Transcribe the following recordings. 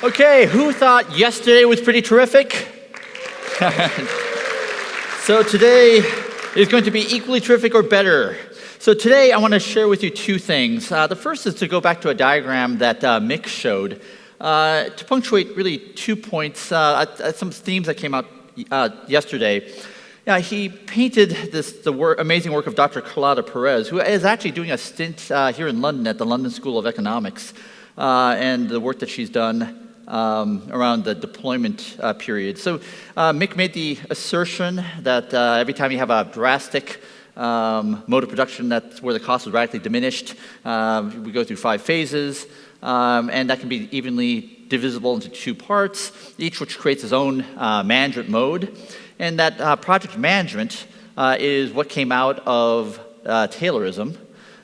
Okay, who thought yesterday was pretty terrific? So today is going to be equally terrific or better. So today I want to share with you two things. The first is to go back to a diagram that Mick showed to punctuate really 2 points, some themes that came out yesterday. He painted the amazing work of Dr. Carlota Perez, who is actually doing a stint here in London at the London School of Economics, and the work that she's done around the deployment period. So Mick made the assertion that every time you have a drastic mode of production, that's where the cost is radically diminished. We go through 5 phases, and that can be evenly divisible into 2 parts, each which creates its own management mode. And that project management is what came out of Taylorism.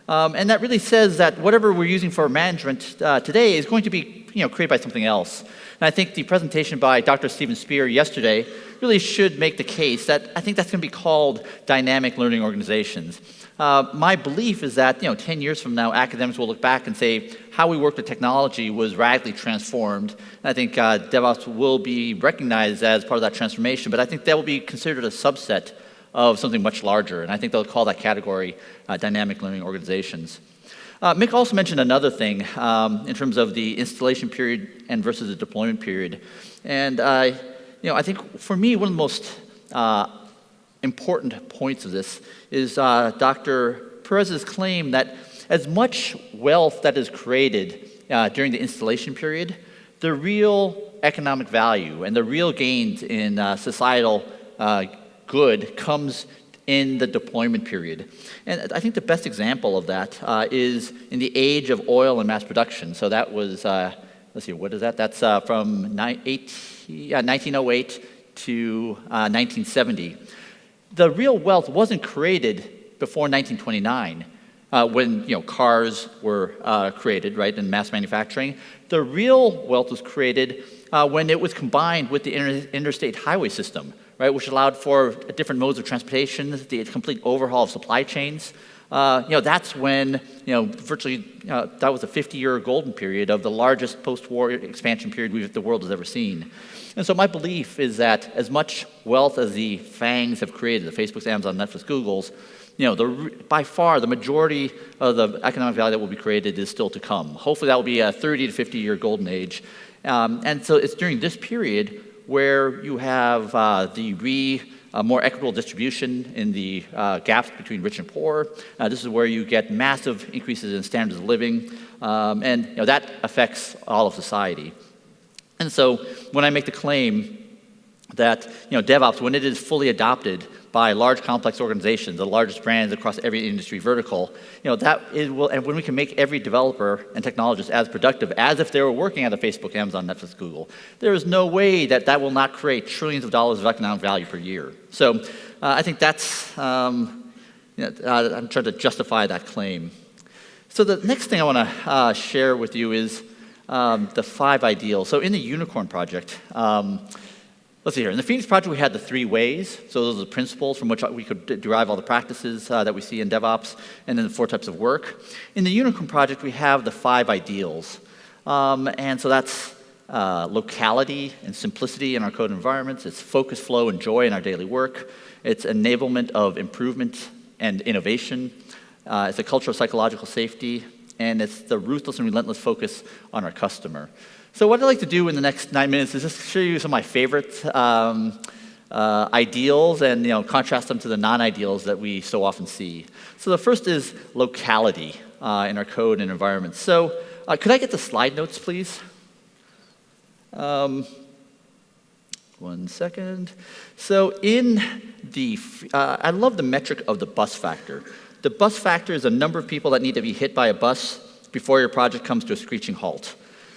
And that really says that whatever we're using for management today is going to be created by something else. And I think the presentation by Dr. Stephen Spear yesterday really should make the case that I think that's going to be called dynamic learning organizations. My belief is that 10 years from now, academics will look back and say how we worked with technology was radically transformed. And I think DevOps will be recognized as part of that transformation, but I think that will be considered a subset of something much larger, and I think they'll call that category dynamic learning organizations. Mick also mentioned another thing in terms of the installation period and versus the deployment period. And I think for me, one of the most important points of this is Dr. Perez's claim that as much wealth that is created during the installation period, the real economic value and the real gains in societal good comes in the deployment period. And I think the best example of that is in the age of oil and mass production. So that was, let's see, what is that? That's from 1908 to 1970. The real wealth wasn't created before 1929 when cars were created, right, in mass manufacturing. The real wealth was created when it was combined with the interstate highway system, right, which allowed for different modes of transportation, the complete overhaul of supply chains. That's when, virtually, that was a 50-year golden period of the largest post-war expansion period the world has ever seen. And so my belief is that as much wealth as the FANGs have created, the Facebooks, Amazon, Netflix, Googles, by far the majority of the economic value that will be created is still to come. Hopefully that will be a 30 to 50-year golden age. And so it's during this period where you have more equitable distribution in the gaps between rich and poor. This is where you get massive increases in standards of living, and that affects all of society. And so when I make the claim that DevOps, when it is fully adopted by large complex organizations, the largest brands across every industry vertical, and when we can make every developer and technologist as productive as if they were working at a Facebook, Amazon, Netflix, Google, there is no way that will not create trillions of dollars of economic value per year. So I think that's, I'm trying to justify that claim. So the next thing I want to share with you is the 5 ideals. So in the Unicorn project, let's see here. In the Phoenix project, we had the 3 ways. So those are the principles from which we could derive all the practices that we see in DevOps, and then the 4 types of work. In the Unicorn project, we have the 5 ideals. And so that's locality and simplicity in our code environments. It's focus, flow, and joy in our daily work. It's enablement of improvement and innovation. It's a culture of psychological safety. And it's the ruthless and relentless focus on our customer. So what I'd like to do in the next 9 minutes is just show you some of my favorite ideals and contrast them to the non-ideals that we so often see. So the first is locality in our code and environments. So could I get the slide notes, please? 1 second. So in the, I love the metric of the bus factor. The bus factor is the number of people that need to be hit by a bus before your project comes to a screeching halt.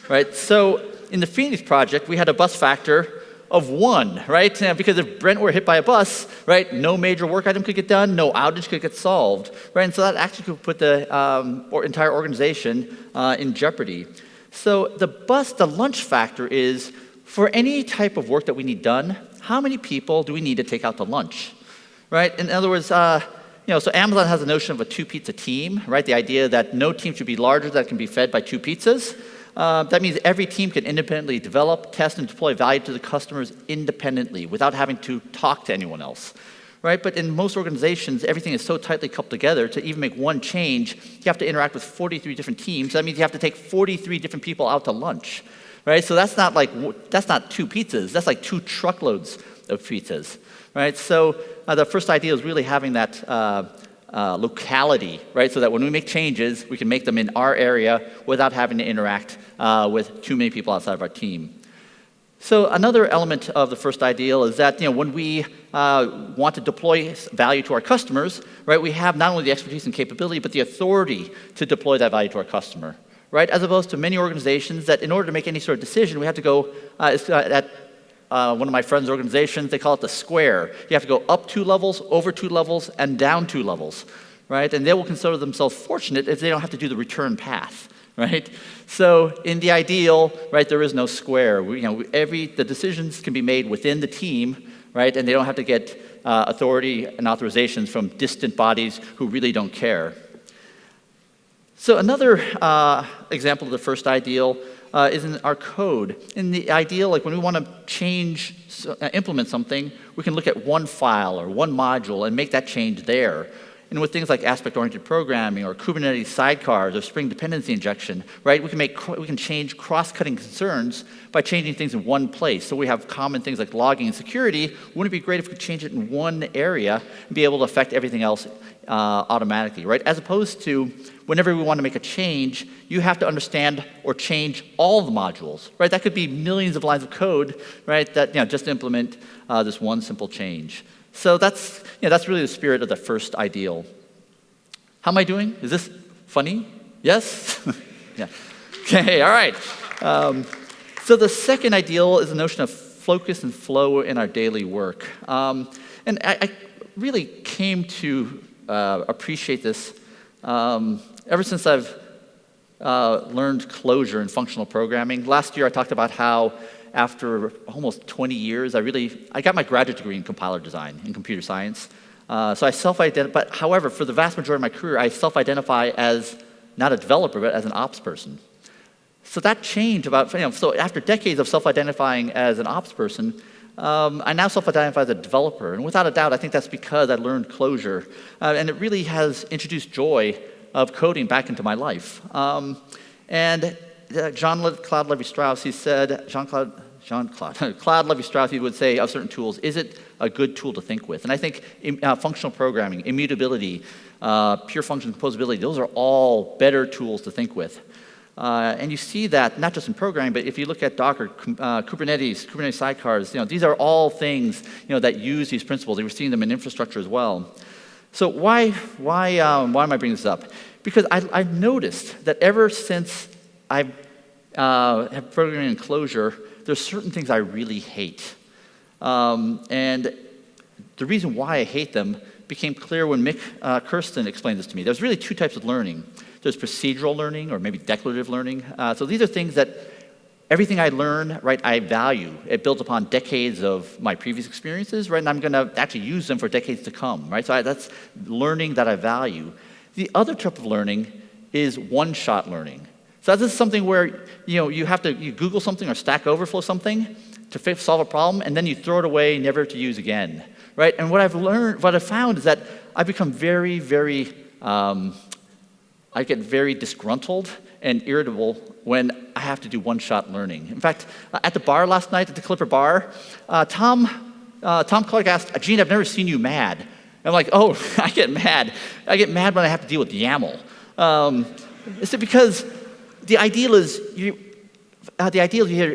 Right? So in the Phoenix project, we had a bus factor of 1, right? Because if Brent were hit by a bus, right, no major work item could get done, no outage could get solved, right? And so that actually could put the entire organization in jeopardy. So the lunch factor is for any type of work that we need done, how many people do we need to take out to lunch, right? In other words, so Amazon has a notion of a 2-pizza team, right? The idea that no team should be larger that can be fed by 2 pizzas. That means every team can independently develop, test, and deploy value to the customers independently without having to talk to anyone else. Right? But in most organizations, everything is so tightly coupled together, to even make one change, you have to interact with 43 different teams. That means you have to take 43 different people out to lunch. Right? So that's not 2 pizzas, that's like 2 truckloads of pizzas. Right? So the first idea is really having that locality, right? So that when we make changes, we can make them in our area without having to interact with too many people outside of our team. So another element of the first ideal is that when we want to deploy value to our customers, right, we have not only the expertise and capability, but the authority to deploy that value to our customer, right? As opposed to many organizations that in order to make any sort of decision, we have to go at one of my friends' organizations, they call it the square. You have to go up 2 levels, over 2 levels, and down 2 levels, right? And they will consider themselves fortunate if they don't have to do the return path. Right? So in the ideal, right, there is no square. The decisions can be made within the team, right, and they don't have to get authority and authorizations from distant bodies who really don't care. So another example of the first ideal is in our code. In the ideal, like when we want to implement something, we can look at one file or one module and make that change there. And with things like aspect-oriented programming or Kubernetes sidecars or Spring dependency injection, right, we can change cross-cutting concerns by changing things in one place. So we have common things like logging and security. Wouldn't it be great if we could change it in one area and be able to affect everything else automatically, right? As opposed to whenever we want to make a change, you have to understand or change all the modules, right? That could be millions of lines of code, right, that just implement this one simple change. So that's really the spirit of the first ideal. How am I doing? Is this funny? Yes? Yeah. Okay, all right. So the second ideal is the notion of focus and flow in our daily work. And I really came to appreciate this ever since I've learned Clojure and functional programming. Last year I talked about how after almost 20 years, I got my graduate degree in compiler design in computer science. So I self-identify, but however, for the vast majority of my career, I self-identify as not a developer, but as an ops person. So that changed so after decades of self-identifying as an ops person, I now self-identify as a developer. And without a doubt, I think that's because I learned Clojure. And it really has introduced joy of coding back into my life. And Claude Levi-Strauss, he said, Claude Levi-Strauss, he would say of certain tools, is it a good tool to think with? And I think functional programming, immutability, pure function composability, those are all better tools to think with. And you see that not just in programming, but if you look at Docker, Kubernetes sidecars, these are all things that use these principles. We're seeing them in infrastructure as well. So why am I bringing this up? Because I've noticed that ever since I have programming in Clojure, there's certain things I really hate. And the reason why I hate them became clear when Mick Kirsten explained this to me. There's really 2 types of learning. There's procedural learning or maybe declarative learning. So these are things that everything I learn, right, I value. It builds upon decades of my previous experiences, right, and I'm going to actually use them for decades to come, right? So that's learning that I value. The other type of learning is one-shot learning. So this is something where you Google something or Stack Overflow something to solve a problem, and then you throw it away, never to use again, right? And what I've found is that I've become very, very, I get very disgruntled and irritable when I have to do one-shot learning. In fact, at the bar last night, at the Clipper bar, Tom Clark asked, "Gene, I've never seen you mad." And I'm like, "Oh, I get mad. I get mad when I have to deal with YAML." It's because the ideal is your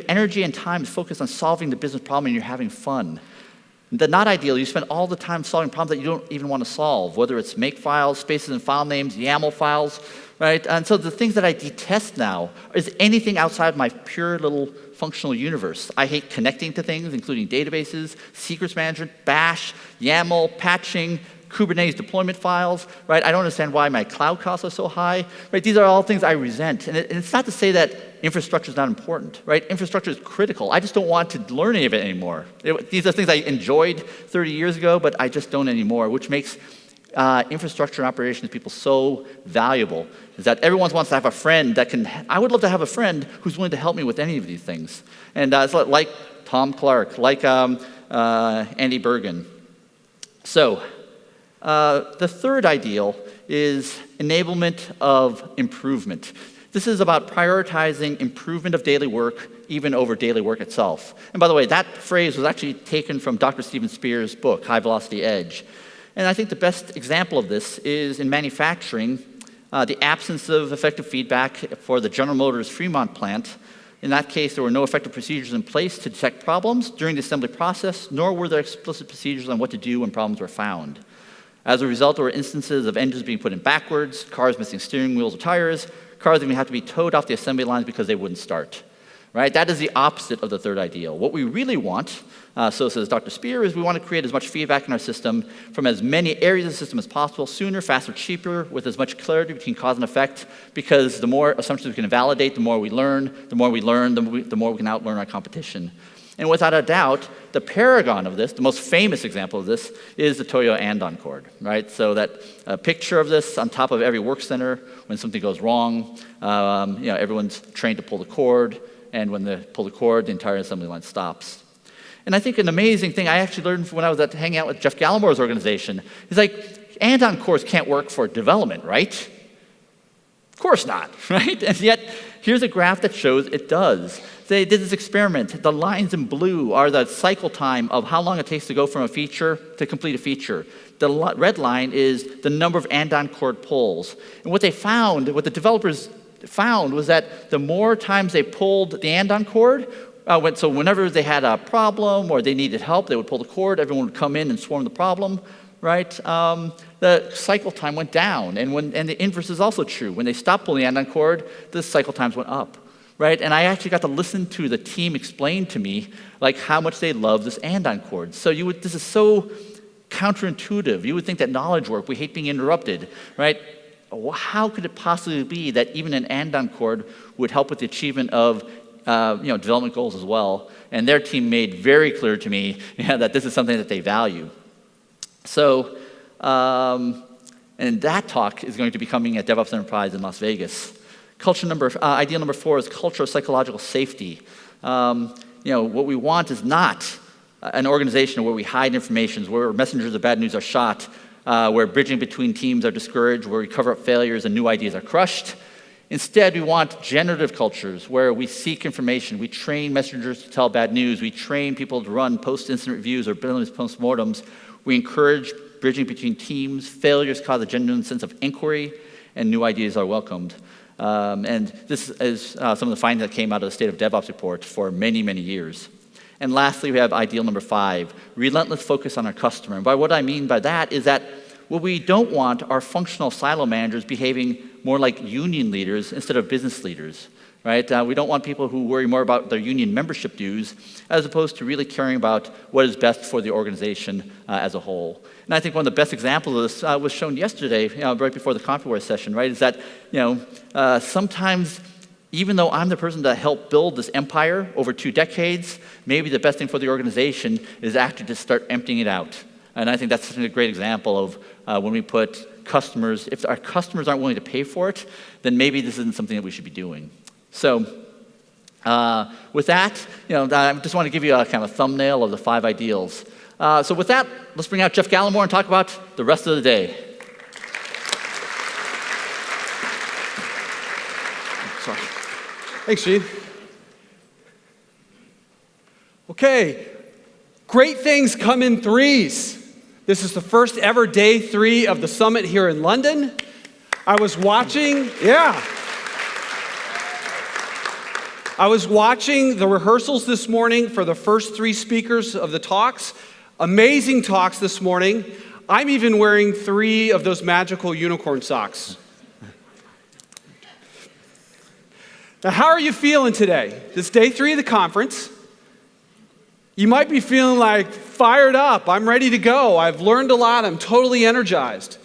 energy and time is focused on solving the business problem and you're having fun. The not ideal, you spend all the time solving problems that you don't even want to solve, whether it's make files, spaces and file names, YAML files, right? And so the things that I detest now is anything outside my pure little functional universe. I hate connecting to things, including databases, secrets management, Bash, YAML, patching, Kubernetes deployment files, right? I don't understand why my cloud costs are so high, right? These are all things I resent. And it's not to say that infrastructure is not important, right? Infrastructure is critical. I just don't want to learn any of it anymore. These are things I enjoyed 30 years ago, but I just don't anymore, which makes infrastructure and operations people so valuable is that everyone wants to have a friend that can, I would love to have a friend who's willing to help me with any of these things. And it's like Tom Clark, like Andy Bergen. So the third ideal is enablement of improvement. This is about prioritizing improvement of daily work even over daily work itself. And by the way, that phrase was actually taken from Dr. Stephen Spear's book, High Velocity Edge. And I think the best example of this is in manufacturing, the absence of effective feedback for the General Motors Fremont plant. In that case, there were no effective procedures in place to detect problems during the assembly process, nor were there explicit procedures on what to do when problems were found. As a result, there were instances of engines being put in backwards, cars missing steering wheels or tires, cars even had to be towed off the assembly lines because they wouldn't start. Right? That is the opposite of the third ideal. What we really want, so says Dr. Spear, is we want to create as much feedback in our system from as many areas of the system as possible, sooner, faster, cheaper, with as much clarity between cause and effect, because the more assumptions we can validate, the more we learn, the more we can outlearn our competition. And without a doubt, the paragon of this, the most famous example of this, is the Toyo Andon cord, right? So that picture of this on top of every work center, when something goes wrong, everyone's trained to pull the cord, and when they pull the cord, the entire assembly line stops. And I think an amazing thing I actually learned when I was hanging out with Jeff Gallimore's organization is like, Andon cords can't work for development, right? Of course not, right? And yet, here's a graph that shows it does. They did this experiment. The lines in blue are the cycle time of how long it takes to go from a feature to complete a feature. The red line is the number of Andon cord pulls. And what the developers found was that the more times they pulled the Andon cord, so whenever they had a problem or they needed help, they would pull the cord, everyone would come in and swarm the problem, right? The cycle time went down, and the inverse is also true. When they stopped pulling the Andon cord, the cycle times went up, right? And I actually got to listen to the team explain to me like how much they love this Andon cord. So this is so counterintuitive. You would think that knowledge work, we hate being interrupted, right? How could it possibly be that even an Andon cord would help with the achievement of development goals as well? And their team made very clear to me that this is something that they value. So, and that talk is going to be coming at DevOps Enterprise in Las Vegas. Ideal number 4 is culture of psychological safety. What we want is not an organization where we hide information, where messengers of bad news are shot, where bridging between teams are discouraged, where we cover up failures and new ideas are crushed. Instead, we want generative cultures where we seek information, we train messengers to tell bad news, we train people to run post-incident reviews or post-mortems, we encourage bridging between teams, failures cause a genuine sense of inquiry, and new ideas are welcomed. And this is some of the findings that came out of the State of DevOps report for many, many years. And lastly, we have ideal number 5, relentless focus on our customer. And by what I mean by that is that what we don't want are functional silo managers behaving more like union leaders instead of business leaders, right? We don't want people who worry more about their union membership dues as opposed to really caring about what is best for the organization as a whole. And I think one of the best examples of this was shown yesterday, right before the CompuWare session, right? Is that, sometimes even though I'm the person that helped build this empire over 2 decades, maybe the best thing for the organization is actually to start emptying it out. And I think that's a great example of when we put customers, if our customers aren't willing to pay for it, then maybe this isn't something that we should be doing. So with that, I just want to give you a kind of a thumbnail of the 5 ideals. So with that, let's bring out Jeff Gallimore and talk about the rest of the day. Sorry. Thanks, Gene. Okay, great things come in threes. This is the first ever day 3 of the summit here in London. I was watching the rehearsals this morning for the first 3 speakers of the talks. Amazing talks this morning. I'm even wearing 3 of those magical unicorn socks. Now, how are you feeling today? This is day 3 of the conference. You might be feeling like fired up. I'm ready to go. I've learned a lot. I'm totally energized.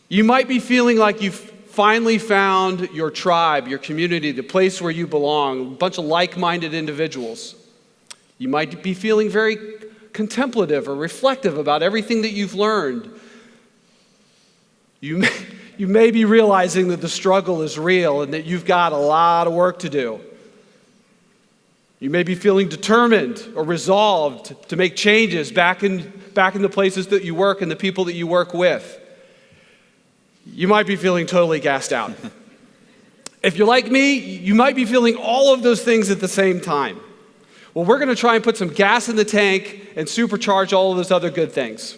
You might be feeling like you've finally found your tribe, your community, the place where you belong, a bunch of like-minded individuals. You might be feeling very contemplative or reflective about everything that you've learned. You may be realizing that the struggle is real and that you've got a lot of work to do. You may be feeling determined or resolved to make changes back in the places that you work and the people that you work with. You might be feeling totally gassed out. If you're like me, you might be feeling all of those things at the same time. Well, we're going to try and put some gas in the tank and supercharge all of those other good things.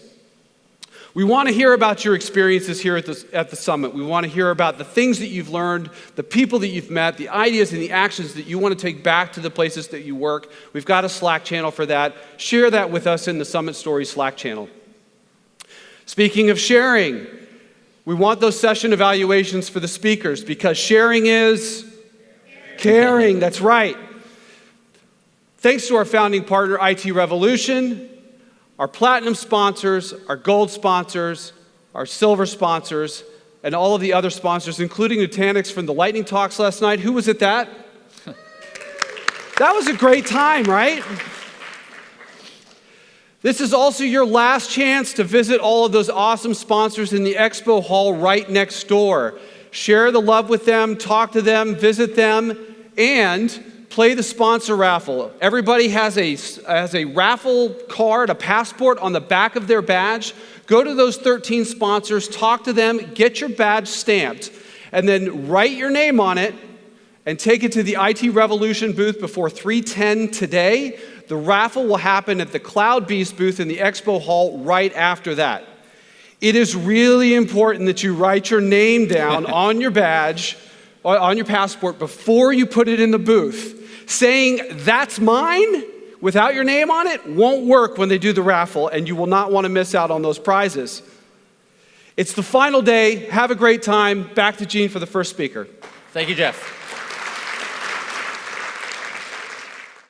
We want to hear about your experiences here at the summit. We want to hear about the things that you've learned, the people that you've met, the ideas and the actions that you want to take back to the places that you work. We've got a Slack channel for that. Share that with us in the Summit Stories Slack channel. Speaking of sharing, we want those session evaluations for the speakers because sharing is caring. That's right. Thanks to our founding partner, IT Revolution, our platinum sponsors, our gold sponsors, our silver sponsors, and all of the other sponsors, including Nutanix from the lightning talks last night. Who was at that? That was a great time, right? This is also your last chance to visit all of those awesome sponsors in the expo hall right next door. Share the love with them, talk to them, visit them, and play the sponsor raffle. Everybody has a raffle card, a passport on the back of their badge. Go to those 13 sponsors, talk to them, get your badge stamped, and then write your name on it and take it to the IT Revolution booth before 3:10 today. The raffle will happen at the Cloud Beast booth in the expo hall right after that. It is really important that you write your name down on your badge, or on your passport before you put it in the booth. Saying, "That's mine," without your name on it won't work when they do the raffle, and you will not want to miss out on those prizes. It's the final day. Have a great time. Back to Gene for the first speaker. Thank you, Jeff.